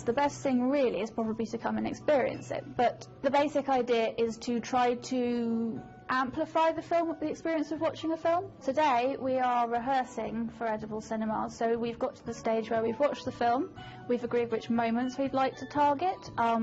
The best thing really is probably to come and experience it, but the basic idea is to try to amplify the experience of watching a film. Today we are rehearsing for Edible Cinemas, so we've got to the stage where we've watched the film, we've agreed which moments we'd like to target,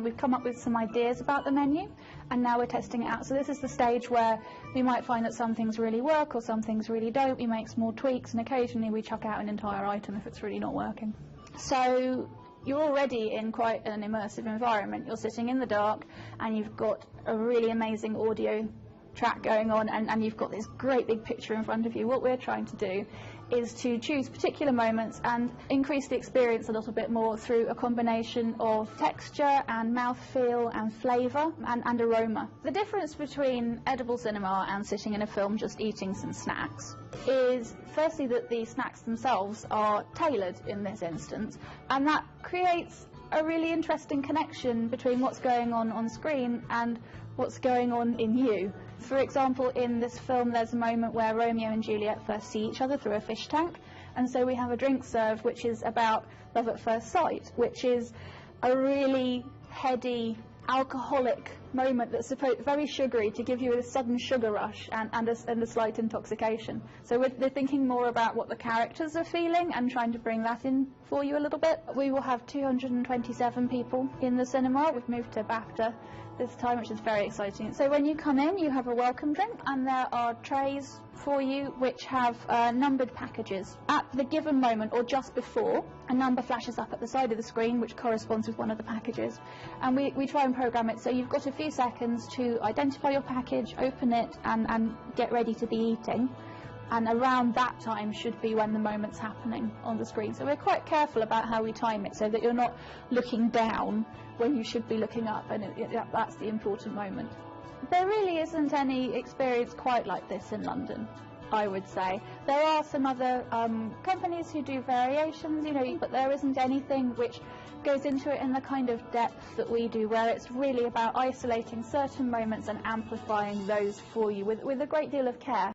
we've come up with some ideas about the menu, and now we're testing it out. So this is the stage where we might find that some things really work or some things really don't. We make small tweaks and occasionally we chuck out an entire item if it's really not working. So you're already in quite an immersive environment. You're sitting in the dark and you've got a really amazing audio track going on, and you've got this great big picture in front of you. What we're trying to do is to choose particular moments and increase the experience a little bit more through a combination of texture and mouthfeel and flavour and aroma. The difference between edible cinema and sitting in a film just eating some snacks is firstly that the snacks themselves are tailored in this instance, and that creates a really interesting connection between what's going on screen and what's going on in you. For example, in this film there's a moment where Romeo and Juliet first see each other through a fish tank, and so we have a drink served which is about love at first sight, which is a really heady, alcoholic moment that's very sugary to give you a sudden sugar rush and a slight intoxication. So we're thinking more about what the characters are feeling and trying to bring that in for you a little bit. We will have 227 people in the cinema. We've moved to BAFTA this time, which is very exciting. So when you come in, you have a welcome drink, and there are trays for you which have numbered packages. At the given moment, or just before, a number flashes up at the side of the screen which corresponds with one of the packages, and we try and program it so you've got a few seconds to identify your package, open it, and get ready to be eating. And around that time should be when the moment's happening on the screen. So we're quite careful about how we time it so that you're not looking down when you should be looking up, and that's the important moment. There really isn't any experience quite like this in London, I would say. There are some other companies who do variations, but there isn't anything which goes into it in the kind of depth that we do, where it's really about isolating certain moments and amplifying those for you with a great deal of care.